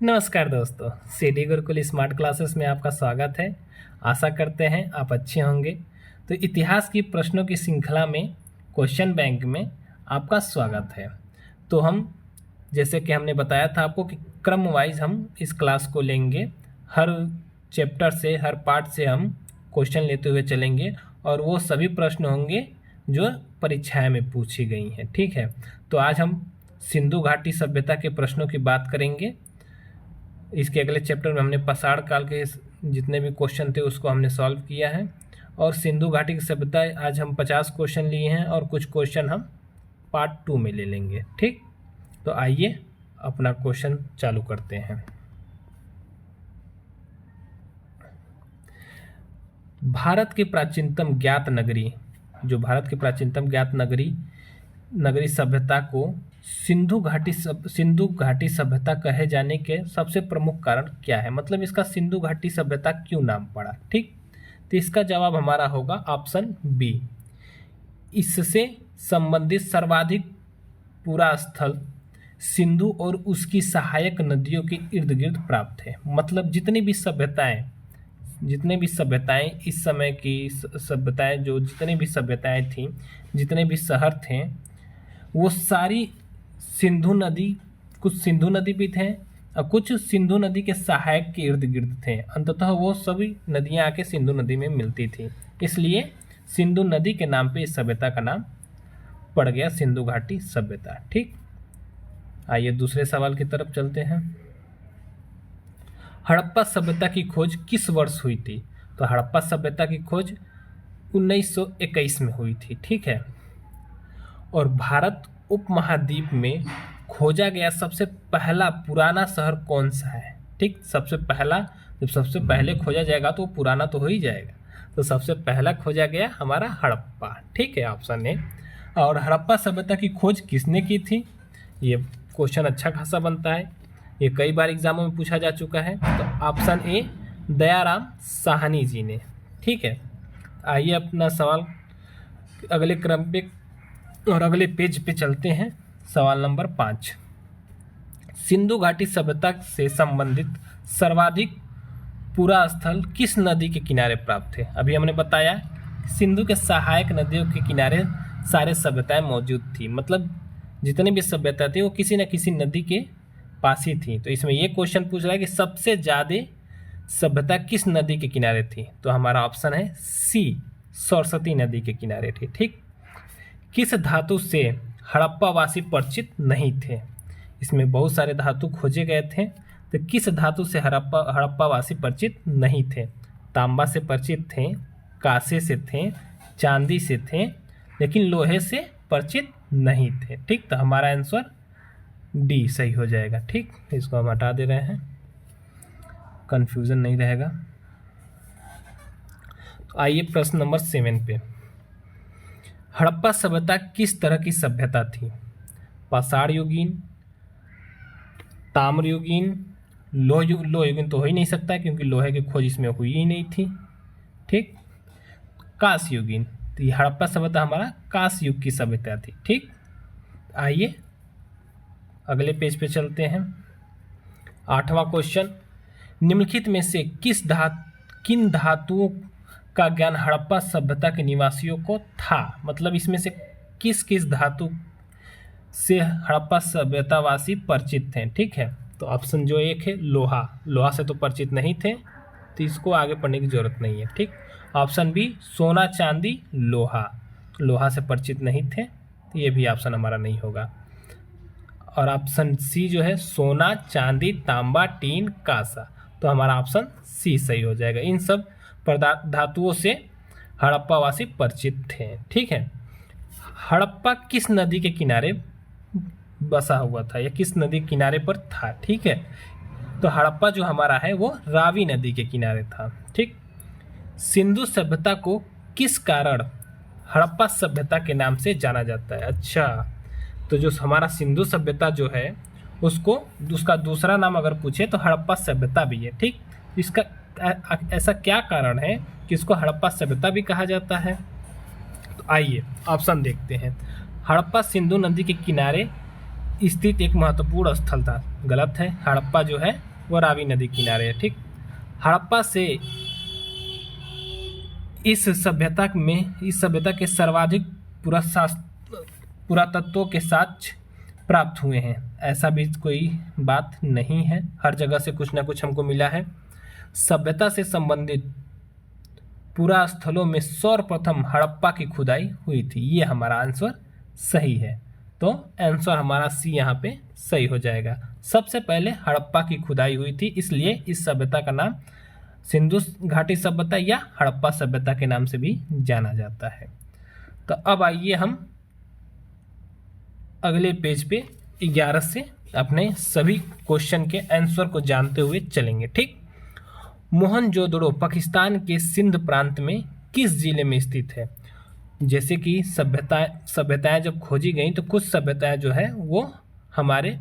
नमस्कार दोस्तों, CD Gurukul smart classes में आपका स्वागत है। आशा करते हैं आप अच्छे होंगे। तो इतिहास की प्रश्नों की श्रृंखला में क्वेश्चन बैंक में आपका स्वागत है। तो हम जैसे कि हमने बताया था आपको कि क्रम वाइज हम इस क्लास को लेंगे। हर चैप्टर से, हर पार्ट से हम क्वेश्चन लेते हुए चलेंगे और वो सभी प्रश्न होंगे जो परीक्षाएं में पूछी गई हैं। ठीक है, तो आज हम सिंधु घाटी सभ्यता के प्रश्नों की बात करेंगे। इसके अगले चैप्टर में हमने पाषाण काल के जितने भी क्वेश्चन थे उसको हमने सॉल्व किया है और सिंधु घाटी की सभ्यता आज हम 50 क्वेश्चन लिए हैं और कुछ क्वेश्चन हम पार्ट 2 में ले लेंगे। ठीक, तो आइए अपना क्वेश्चन चालू करते हैं। भारत की प्राचीनतम ज्ञात नगरी, जो भारत की प्राचीनतम ज्ञात नगरी सभ्यता को सिंधु घाटी सभ्यता कहे जाने के सबसे प्रमुख कारण क्या है, मतलब इसका सिंधु घाटी सभ्यता क्यों नाम पड़ा। ठीक, तो इसका जवाब हमारा होगा ऑप्शन बी। इससे संबंधित सर्वाधिक पुरा स्थल सिंधु और उसकी सहायक नदियों के इर्द गिर्द प्राप्त है। मतलब जितनी भी सभ्यताएं इस समय की सभ्यताएं, जो जितनी भी सभ्यताएं थीं, जितने भी शहर थे, वो सारी कुछ सिंधु नदी भी थे और कुछ सिंधु नदी के सहायक के इर्द गिर्द थे। अंततः वो सभी नदियां आके सिंधु नदी में मिलती थी, इसलिए सिंधु नदी के नाम पे इस सभ्यता का नाम पड़ गया सिंधु घाटी सभ्यता। ठीक, आइए दूसरे सवाल की तरफ चलते हैं। हड़प्पा सभ्यता की खोज किस वर्ष हुई थी? तो हड़प्पा सभ्यता की खोज 1921 में हुई थी। ठीक है, और भारत उपमहाद्वीप में खोजा गया सबसे पहला पुराना शहर कौन सा है? ठीक, सबसे पहला, जब सबसे पहले खोजा जाएगा तो पुराना तो हो ही जाएगा, तो सबसे पहला खोजा गया हमारा हड़प्पा। ठीक है, ऑप्शन ए। और हड़प्पा सभ्यता की खोज किसने की थी? ये क्वेश्चन अच्छा खासा बनता है, ये कई बार एग्जामों में पूछा जा चुका है। तो ऑप्शन ए दयाराम साहनी जी ने। ठीक है, आइए अपना सवाल अगले क्रम पे और अगले पेज पे चलते हैं। सवाल नंबर 5, सिंधु घाटी सभ्यता से संबंधित सर्वाधिक पुरा स्थल किस नदी के किनारे प्राप्त है? अभी हमने बताया सिंधु के सहायक नदियों के किनारे सारे सभ्यताएं मौजूद थी, मतलब जितनी भी सभ्यता थी वो किसी न किसी नदी के पास ही थी। तो इसमें ये क्वेश्चन पूछ रहा है कि सबसे ज़्यादा सभ्यता किस नदी के किनारे थी? तो हमारा ऑप्शन है सी, सरस्वती नदी के किनारे थी। ठीक, किस धातु से हड़प्पावासी परिचित नहीं थे? इसमें बहुत सारे धातु खोजे गए थे, तो किस धातु से हड़प्पावासी परिचित नहीं थे? तांबा से परिचित थे, कांसे से थे, चांदी से थे, लेकिन लोहे से परिचित नहीं थे। ठीक, तो हमारा आंसर डी सही हो जाएगा। ठीक, इसको हम हटा दे रहे हैं, कंफ्यूजन नहीं रहेगा। तो आइए प्रश्न नंबर 7 पे। हड़प्पा सभ्यता किस तरह की सभ्यता थी? पाषाण युगीन, ताम्र युगीन, लोह युगीन तो हो ही नहीं सकता क्योंकि लोहे की खोज इसमें हुई ही नहीं थी। ठीक, कांस्य युगीन। तो ये हड़प्पा सभ्यता हमारा कांस्य युग की सभ्यता थी। ठीक, आइए अगले पेज पे चलते हैं। 8वां क्वेश्चन, निम्नलिखित में से किन धातुओं का ज्ञान हड़प्पा सभ्यता के निवासियों को था? मतलब इसमें से किस किस धातु से हड़प्पा सभ्यतावासी परिचित थे? ठीक है, तो ऑप्शन जो एक है लोहा से तो परिचित नहीं थे, तो इसको आगे पढ़ने की जरूरत नहीं है। ठीक, ऑप्शन बी सोना चांदी लोहा से परिचित नहीं थे, तो ये भी ऑप्शन हमारा नहीं होगा। और ऑप्शन सी जो है सोना चांदी तांबा टीन कांसा, तो हमारा ऑप्शन सी सही हो जाएगा। इन सब धातुओं से हड़प्पावासी परिचित थे। ठीक है, हड़प्पा किस नदी के किनारे बसा हुआ था या किस नदी के किनारे पर था? ठीक है, तो हड़प्पा जो हमारा है वो रावी नदी के किनारे था। ठीक, सिंधु सभ्यता को किस कारण हड़प्पा सभ्यता के नाम से जाना जाता है? अच्छा, तो जो हमारा सिंधु सभ्यता जो है उसका दूसरा नाम अगर पूछे तो हड़प्पा सभ्यता भी है। ठीक, इसका ऐसा क्या कारण है कि इसको हड़प्पा सभ्यता भी कहा जाता है? तो आइए ऑप्शन देखते हैं। हड़प्पा सिंधु नदी के किनारे स्थित एक महत्वपूर्ण स्थल था। गलत है, हड़प्पा जो है वो रावी नदी किनारे है। ठीक, हड़प्पा से इस सभ्यता के सर्वाधिक पुरातत्वों के साक्ष्य प्राप्त हुए हैं। ऐसा भी कोई बात नहीं है, हर जगह से कुछ ना कुछ हमको मिला है। सभ्यता से संबंधित पुरा स्थलों में सर्वप्रथम हड़प्पा की खुदाई हुई थी। ये हमारा आंसर सही है, तो आंसर हमारा सी यहाँ पे सही हो जाएगा। सबसे पहले हड़प्पा की खुदाई हुई थी, इसलिए इस सभ्यता का नाम सिंधु घाटी सभ्यता या हड़प्पा सभ्यता के नाम से भी जाना जाता है। तो अब आइए हम अगले पेज पे 11 से अपने सभी क्वेश्चन के आंसर को जानते हुए चलेंगे। ठीक, मोहनजोदड़ो पाकिस्तान के सिंध प्रांत में किस जिले में स्थित है? जैसे कि सभ्यताएं जब खोजी गई तो कुछ सभ्यताएं जो है वो हमारे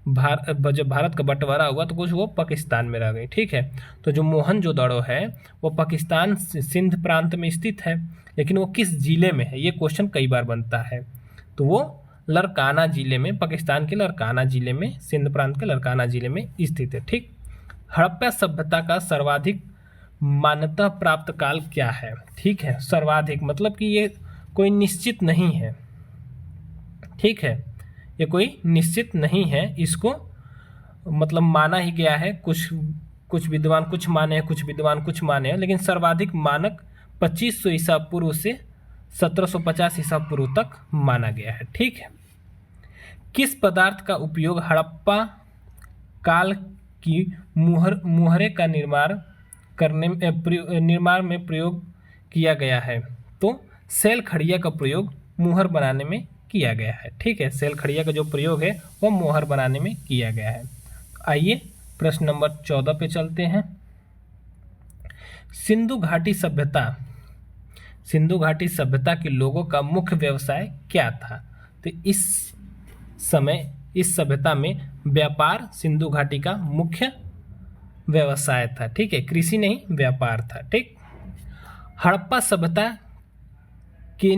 जब भारत का बंटवारा हुआ तो कुछ वो पाकिस्तान में रह गई। ठीक है, तो जो मोहनजोदड़ो है वो पाकिस्तान सिंध प्रांत में स्थित है, लेकिन वो किस जिले में है, ये क्वेश्चन कई बार बनता है। तो वो लरकाना जिले में, पाकिस्तान के लरकाना जिले में, सिंध प्रांत के लरकाना जिले में स्थित है। ठीक, हड़प्पा सभ्यता का सर्वाधिक मान्यता प्राप्त काल क्या है? ठीक है, सर्वाधिक मतलब कि ये कोई निश्चित नहीं है। ठीक है, ये कोई निश्चित नहीं है, इसको मतलब माना ही गया है। कुछ विद्वान कुछ माने हैं, कुछ विद्वान कुछ माने हैं, लेकिन सर्वाधिक मानक 2500 ईसा पूर्व से 1750 ईसा पूर्व तक माना गया है। ठीक है, किस पदार्थ का उपयोग हड़प्पा काल की मुहरे का निर्माण में प्रयोग किया गया है? तो सेल खड़िया का प्रयोग मुहर बनाने में किया गया है। ठीक है, सेल खड़िया का जो प्रयोग है वो मुहर बनाने में किया गया है। आइए प्रश्न नंबर 14 पे चलते हैं। सिंधु घाटी सभ्यता के लोगों का मुख्य व्यवसाय क्या था? तो इस सभ्यता में व्यापार सिंधु घाटी का मुख्य व्यवसाय था। ठीक है, कृषि नहीं, व्यापार था। ठीक, हड़प्पा सभ्यता के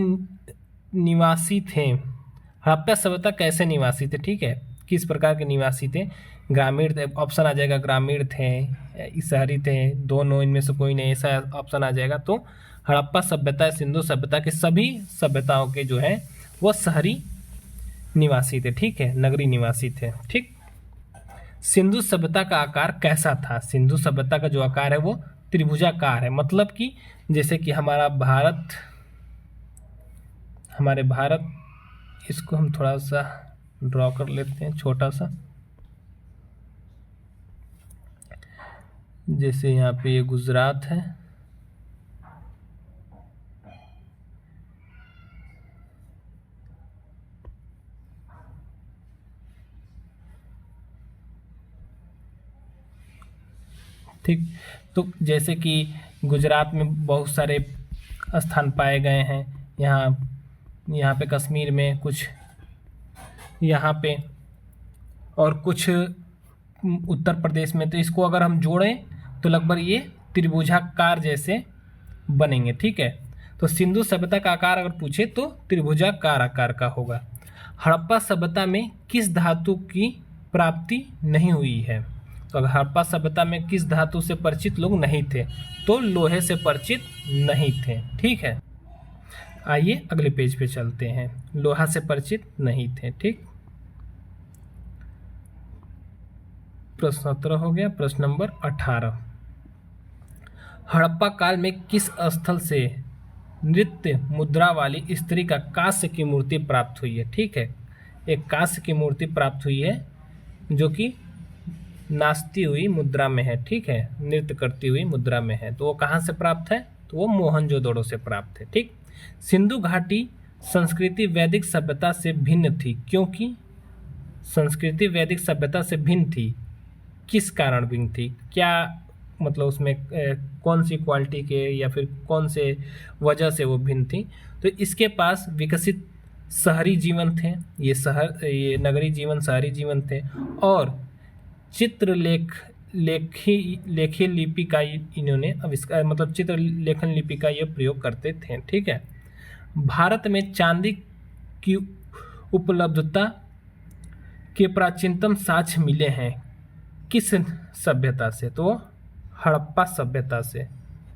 निवासी थे। हड़प्पा सभ्यता कैसे निवासी थे? ठीक है, किस प्रकार के निवासी थे? ग्रामीण थे, ऑप्शन आ जाएगा ग्रामीण थे, शहरी थे, दोनों इनमें से कोई नहीं, ऐसा ऑप्शन आ जाएगा। तो हड़प्पा सभ्यता सिंधु सभ्यता के सभी सभ्यताओं के जो है वो शहरी निवासी थे। ठीक है, नगरी निवासी थे। ठीक, सिंधु सभ्यता का आकार कैसा था? सिंधु सभ्यता का जो आकार है वो त्रिभुजाकार है, मतलब कि जैसे कि हमारे भारत, इसको हम थोड़ा सा ड्रॉ कर लेते हैं छोटा सा, जैसे यहाँ पे ये गुजरात है, ठीक। तो जैसे कि गुजरात में बहुत सारे स्थान पाए गए हैं, यहाँ पे कश्मीर में कुछ, यहाँ पे और कुछ उत्तर प्रदेश में। तो इसको अगर हम जोड़ें तो लगभग ये त्रिभुजाकार जैसे बनेंगे। ठीक है, तो सिंधु सभ्यता का आकार अगर पूछे तो त्रिभुजाकार आकार का होगा। हड़प्पा सभ्यता में किस धातु की प्राप्ति नहीं हुई है? तो अगर हड़प्पा सभ्यता में किस धातु से परिचित लोग नहीं थे, तो लोहे से परिचित नहीं थे। ठीक है, आइए अगले पेज पे चलते हैं। लोहा से परिचित नहीं थे। ठीक, प्रश्न 17 हो गया। प्रश्न नंबर 18, हड़प्पा काल में किस स्थल से नृत्य मुद्रा वाली स्त्री का कांस्य की मूर्ति प्राप्त हुई है? ठीक है, एक कांस्य की मूर्ति प्राप्त हुई है जो कि नाचती हुई मुद्रा में है। ठीक है, नृत्य करती हुई मुद्रा में है। तो वो कहाँ से प्राप्त है? तो वो मोहनजोदड़ो से प्राप्त है। ठीक, सिंधु घाटी संस्कृति वैदिक सभ्यता से भिन्न थी, क्योंकि संस्कृति वैदिक सभ्यता से भिन्न थी, किस कारण भिन्न थी? क्या मतलब उसमें कौन सी क्वालिटी के या फिर कौन से वजह से वो भिन्न थी? तो इसके पास विकसित शहरी जीवन थे, ये नगरी जीवन, शहरी जीवन थे, और लेखी लिपि का इन्होंने आविष्कार, मतलब चित्र लेखन लिपि का ये प्रयोग करते थे। ठीक है, भारत में चांदी की उपलब्धता के प्राचीनतम साक्ष्य मिले हैं किस सभ्यता से? तो हड़प्पा सभ्यता से।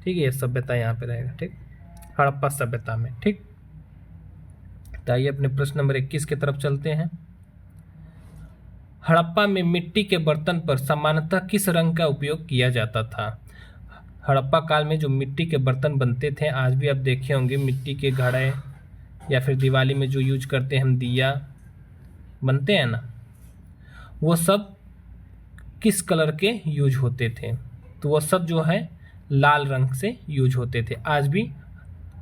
ठीक है, ये सभ्यता यहाँ पे रहेगा। ठीक, हड़प्पा सभ्यता में। ठीक, तो आइए अपने प्रश्न नंबर 21 की तरफ चलते हैं। हड़प्पा में मिट्टी के बर्तन पर सामान्यतः किस रंग का उपयोग किया जाता था? हड़प्पा काल में जो मिट्टी के बर्तन बनते थे, आज भी आप देखे होंगे मिट्टी के घड़े, या फिर दिवाली में जो यूज करते हैं हम दिया बनते हैं ना, वो सब किस कलर के यूज होते थे? तो वो सब जो है लाल रंग से यूज होते थे। आज भी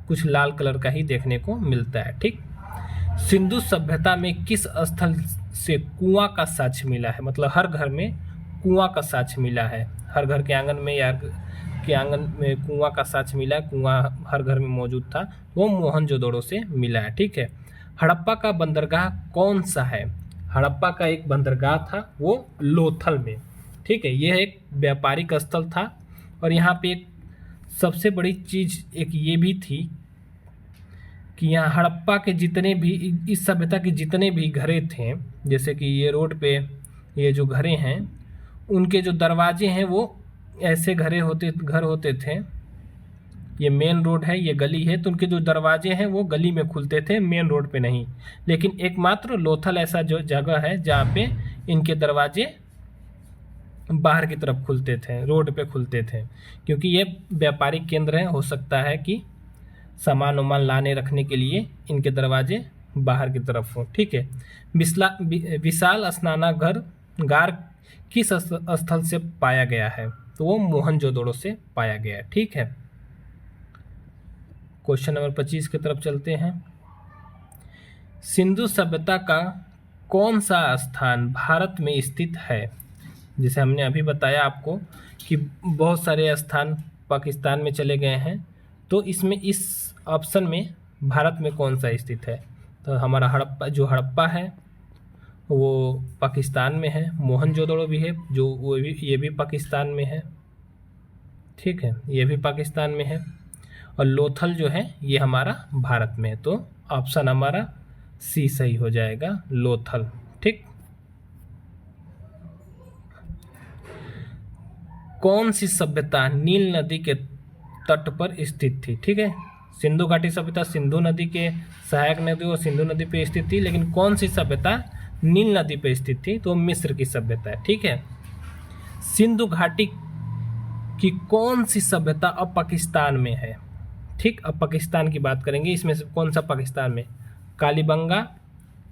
कुछ लाल कलर का ही देखने को मिलता है। ठीक, सिंधु सभ्यता में किस स्थल से कुआं का साक्ष्य मिला है? मतलब हर घर में कुआं का साक्ष्य मिला है, हर घर के आंगन में या के आंगन में कुआं का साक्ष्य मिला है, कुआं हर घर में मौजूद था, वो मोहनजोदड़ो से मिला है। ठीक है, हड़प्पा का बंदरगाह कौन सा है? हड़प्पा का एक बंदरगाह था, वो लोथल में। ठीक है, यह एक व्यापारिक स्थल था, और यहाँ पे एक सबसे बड़ी चीज एक ये भी थी कि यहाँ हड़प्पा के जितने भी, इस सभ्यता के जितने भी घरे थे, जैसे कि ये रोड पे ये जो घरे हैं, उनके जो दरवाजे हैं वो ऐसे घर होते थे। ये मेन रोड है, ये गली है, तो उनके जो दरवाजे हैं वो गली में खुलते थे, मेन रोड पे नहीं। लेकिन एकमात्र लोथल ऐसा जो जगह है जहाँ पे इनके दरवाजे बाहर की तरफ खुलते थे, रोड पे खुलते थे, क्योंकि ये व्यापारिक केंद्र है। हो सकता है कि सामान वामान लाने रखने के लिए इनके दरवाजे बाहर की तरफ हो। ठीक है, विशाल स्नानागार किस स्थल से पाया गया है? तो वो मोहनजोदड़ो से पाया गया है। ठीक है, क्वेश्चन नंबर 25 की तरफ चलते हैं। सिंधु सभ्यता का कौन सा स्थान भारत में स्थित है? जैसे हमने अभी बताया आपको कि बहुत सारे स्थान पाकिस्तान में चले गए हैं, तो इसमें इस ऑप्शन में भारत में कौन सा स्थित है? तो हमारा हड़प्पा है वो पाकिस्तान में है, मोहनजोदड़ो भी है जो ये भी पाकिस्तान में है। ठीक है, ये भी पाकिस्तान में है, और लोथल जो है ये हमारा भारत में है। तो ऑप्शन हमारा सी सही हो जाएगा, लोथल। ठीक, कौन सी सभ्यता नील नदी के तट पर स्थित थी? ठीक है, सिंधु घाटी सभ्यता सिंधु नदी के सहायक नदी और सिंधु नदी पे स्थित थी, लेकिन कौन सी सभ्यता नील नदी पे स्थित थी? तो मिस्र की सभ्यता है। ठीक है, सिंधु घाटी की कौन सी सभ्यता अब पाकिस्तान में है? ठीक, अब पाकिस्तान की बात करेंगे, इसमें से कौन सा पाकिस्तान में? कालीबंगा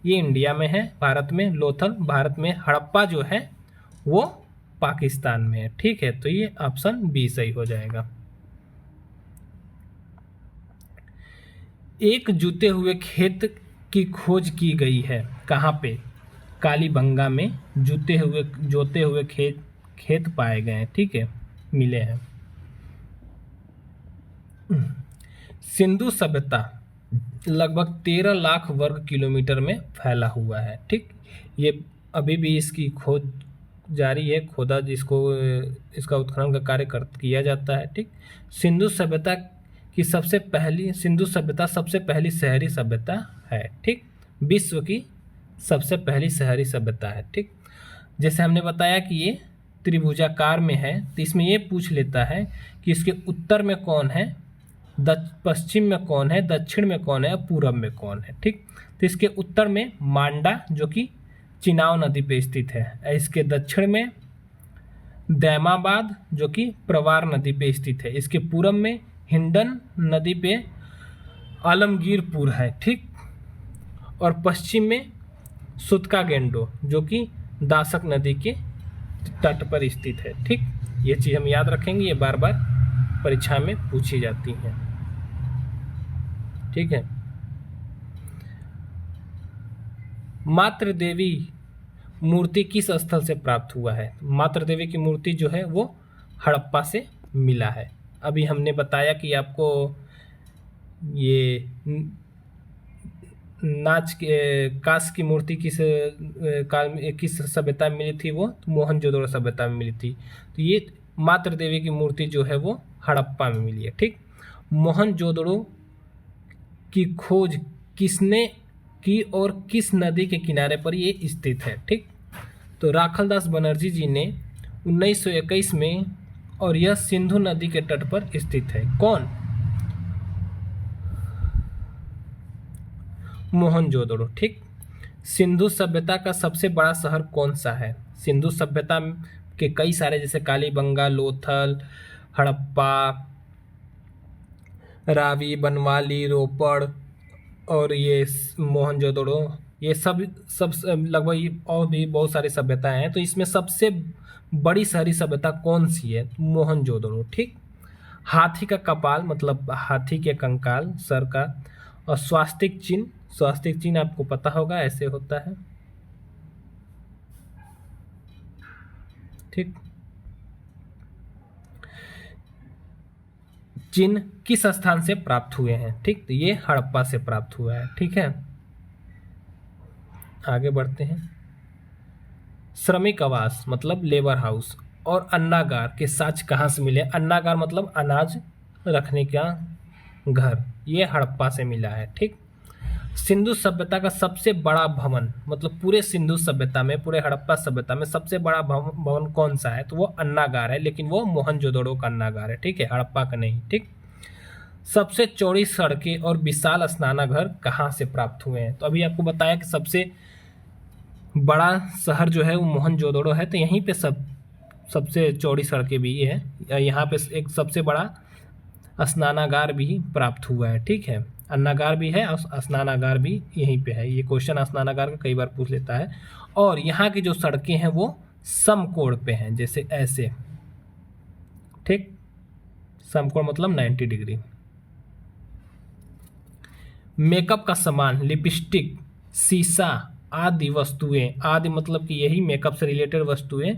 ये इंडिया में है, भारत में, लोथल भारत में, हड़प्पा जो है वो पाकिस्तान में है। ठीक है, तो ये ऑप्शन बी सही हो जाएगा। एक जूते हुए खेत की खोज की गई है, कहाँ पे? कालीबंगा में जोते हुए खेत पाए गए हैं। ठीक है, मिले हैं। सिंधु सभ्यता लगभग 13 लाख वर्ग किलोमीटर में फैला हुआ है। ठीक, ये अभी भी इसकी खोज जारी है, खोदा जिसको इसका उत्खनन का कार्य किया जाता है। ठीक, सिंधु सभ्यता सबसे पहली शहरी सभ्यता है। ठीक, विश्व की सबसे पहली शहरी सभ्यता है। ठीक, जैसे हमने बताया कि ये त्रिभुजाकार में है, तो इसमें ये पूछ लेता है कि इसके उत्तर में कौन है, पश्चिम में कौन है, दक्षिण में कौन है, पूरब में कौन है। ठीक, तो इसके उत्तर में मांडा जो कि चिनाव नदी पे स्थित है, इसके दक्षिण में दैमाबाद जो कि प्रवार नदी पे स्थित है, इसके पूरब में हिंडन नदी पे आलमगीरपुर है। ठीक, और पश्चिम में सुतकागेंडो जो कि दासक नदी के तट पर स्थित है। ठीक, ये चीज़ हम याद रखेंगे, ये बार बार परीक्षा में पूछी जाती हैं। ठीक है, मातृ देवी मूर्ति किस स्थल से प्राप्त हुआ है? मातृ देवी की मूर्ति जो है वो हड़प्पा से मिला है। अभी हमने बताया कि आपको ये कांस्य की मूर्ति किस काल में, किस सभ्यता में मिली थी? वो मोहनजोदड़ो सभ्यता में मिली थी। तो ये मातृ देवी की मूर्ति जो है वो हड़प्पा में मिली है। ठीक, मोहनजोदड़ो की खोज किसने की और किस नदी के किनारे पर ये स्थित है? ठीक, तो राखलदास बनर्जी जी ने 1921 में, और यह सिंधु नदी के तट पर स्थित है। कौन? मोहनजोदड़ो। ठीक। सिंधु सभ्यता का सबसे बड़ा शहर कौन सा है? सिंधु सभ्यता के कई सारे, जैसे कालीबंगा, लोथल, हड़प्पा, रावी, बनवाली, रोपड़ और ये मोहनजोदड़ो, ये सब सब लगभग और भी बहुत सारी सभ्यताएं हैं। तो इसमें सबसे बड़ी शहरी सभ्यता कौन सी है? मोहनजोदड़ो। ठीक। हाथी का कपाल मतलब हाथी के कंकाल, सर का, और स्वास्तिक चिन्ह, स्वास्तिक चिन्ह आपको पता होगा ऐसे होता है। ठीक। चिन्ह किस स्थान से प्राप्त हुए हैं? ठीक, तो ये हड़प्पा से प्राप्त हुआ है। ठीक है, आगे बढ़ते हैं। श्रमिक आवास मतलब लेबर हाउस और अन्नागार के साक्ष्य कहाँ से मिले? अन्नागार मतलब अनाज रखने का घर, ये हड़प्पा से मिला है। ठीक। सिंधु सभ्यता का सबसे बड़ा भवन मतलब पूरे सिंधु सभ्यता में, पूरे हड़प्पा सभ्यता में सबसे बड़ा भवन कौन सा है? तो वो अन्नागार है, लेकिन वो मोहनजोदड़ो का अन्नागार है। ठीक है, हड़प्पा का नहीं। ठीक। सबसे चौड़ी सड़कें और विशाल स्नानाघर कहाँ से प्राप्त हुए हैं? तो अभी आपको बताया कि सबसे बड़ा शहर जो है वो मोहनजोदड़ो है, तो यहीं पे सबसे चौड़ी सड़कें भी है, यहाँ पे एक सबसे बड़ा स्नानागार भी प्राप्त हुआ है। ठीक है, अन्नागार भी है और स्नानागार भी यहीं पे है। ये क्वेश्चन स्नानागार का कई बार पूछ लेता है। और यहाँ की जो सड़कें हैं वो समकोण पे हैं, जैसे ऐसे। ठीक, समकोण मतलब 90 डिग्री। मेकअप का सामान, लिपस्टिक, शीशा आदि वस्तुएं, आदि मतलब कि यही मेकअप से रिलेटेड वस्तुएं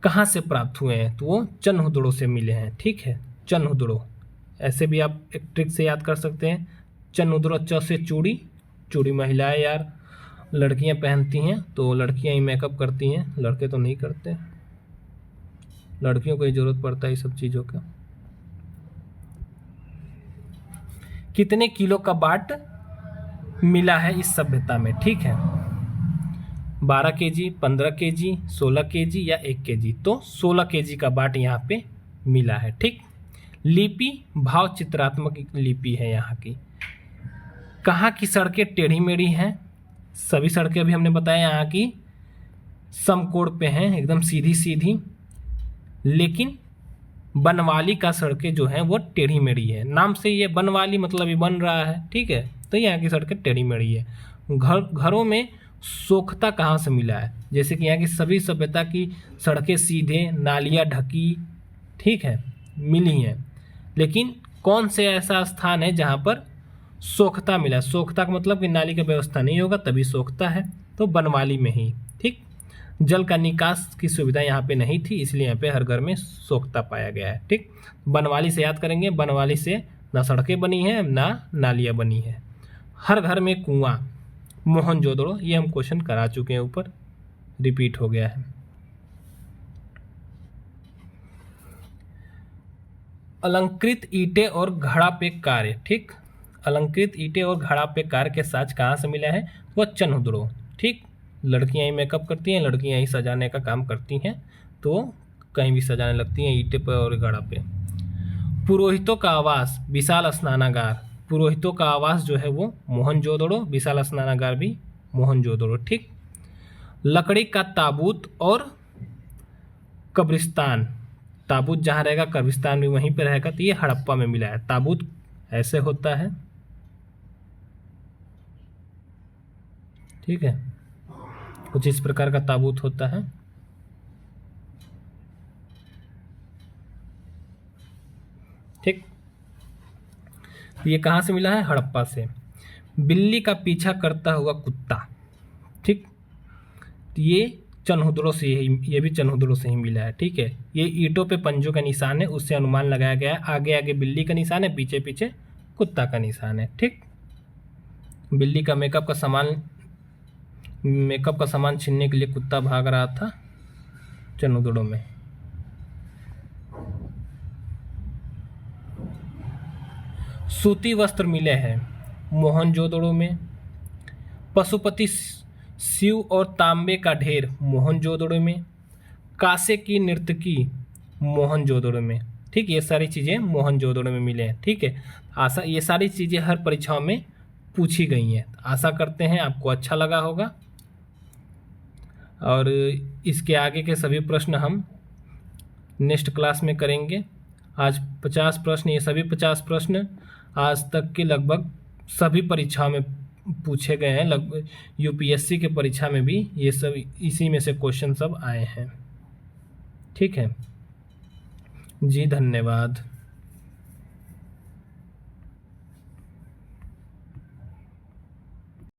कहाँ से प्राप्त हुए हैं? तो वो चन्हुदड़ो से मिले हैं। ठीक है, चन्हुदड़ो, ऐसे भी आप एक ट्रिक से याद कर सकते हैं। चन्हुदड़ो, च से चूड़ी, चूड़ी महिलाएं यार लड़कियां पहनती हैं, तो लड़कियां ही मेकअप करती हैं, लड़के तो नहीं करते, लड़कियों को ही जरूरत पड़ता है ये सब चीज़ों का। कितने किलो का बाट मिला है इस सभ्यता में? ठीक है, 12 केजी, 15 केजी, 16 केजी या 1 केजी? तो 16 केजी का बाट यहाँ पे मिला है। ठीक। लिपि भाव चित्रात्मक लिपि है यहाँ की। कहाँ की सड़कें टेढ़ी मेढ़ी हैं? सभी सड़कें अभी हमने बताया यहाँ की समकोण पे हैं, एकदम सीधी सीधी, लेकिन बनवाली का सड़कें जो हैं वो टेढ़ी मेढ़ी है। नाम से ये बनवाली मतलब ये बन रहा है। ठीक है, तो यहाँ की सड़कें टेढ़ी मेढ़ी है। घरों में सोखता कहाँ से मिला है? जैसे कि यहाँ की सभी सभ्यता की सड़कें सीधे, नालियाँ ढकी, ठीक है, मिली हैं, लेकिन कौन से ऐसा स्थान है जहाँ पर सोखता मिला? सोखता का मतलब कि नाली का व्यवस्था नहीं होगा तभी सोखता है, तो बनवाली में ही। ठीक। जल का निकास की सुविधा यहाँ पे नहीं थी, इसलिए यहाँ पे हर घर में सोखता पाया गया है। ठीक। बनवाली से याद करेंगे, बनवाली से ना सड़कें बनी हैं ना नालियाँ बनी हैं। हर घर में कुआं, मोहनजोदड़ो, ये हम क्वेश्चन करा चुके हैं, ऊपर रिपीट हो गया है। अलंकृत ईंटें और घड़ा पे कार्य। ठीक, अलंकृत ईंटें और घड़ा पे कार्य के साक्ष्य कहाँ से मिला है? वो चन्हुदड़ो। ठीक, लड़कियां ही मेकअप करती हैं, लड़कियां ही सजाने का काम करती हैं, तो कहीं भी सजाने लगती हैं ईंटे पे और घड़ा पे। पुरोहितों का आवास, विशाल स्नानागार, पुरोहितों का आवास जो है वो मोहनजोदड़ो, विशाल स्नानागार भी मोहनजोदड़ो। ठीक। लकड़ी का ताबूत और कब्रिस्तान, ताबूत जहाँ रहेगा कब्रिस्तान भी वहीं पे रहेगा, तो ये हड़प्पा में मिला है। ताबूत ऐसे होता है। ठीक है, कुछ इस प्रकार का ताबूत होता है। ठीक, ये कहाँ से मिला है? हड़प्पा से। बिल्ली का पीछा करता हुआ कुत्ता, ठीक, ये चन्हुदड़ो से ये भी चन्हुदड़ो से ही मिला है। ठीक है, ये ईंटों पे पंजों का निशान है, उससे अनुमान लगाया गया है। आगे आगे बिल्ली का निशान है, पीछे पीछे कुत्ता का निशान है। ठीक, बिल्ली का मेकअप का सामान छीनने के लिए कुत्ता भाग रहा था चन्हुदड़ो में। सूती वस्त्र मिले हैं मोहनजोदड़ो में। पशुपति शिव और तांबे का ढेर मोहनजोदड़ो में। कांसे की नर्तकी मोहनजोदड़ो में। ठीक, ये सारी चीज़ें मोहनजोदड़ो में मिले हैं। ठीक है, आशा ये सारी चीज़ें हर परीक्षाओं में पूछी गई हैं। आशा करते हैं आपको अच्छा लगा होगा, और इसके आगे के सभी प्रश्न हम नेक्स्ट क्लास में करेंगे। आज 50 प्रश्न, ये सभी 50 प्रश्न आज तक के लगभग सभी परीक्षाओं में पूछे गए हैं। लगभग यूपीएससी के परीक्षा में भी ये सब इसी में से क्वेश्चन सब आए हैं। ठीक है जी, धन्यवाद।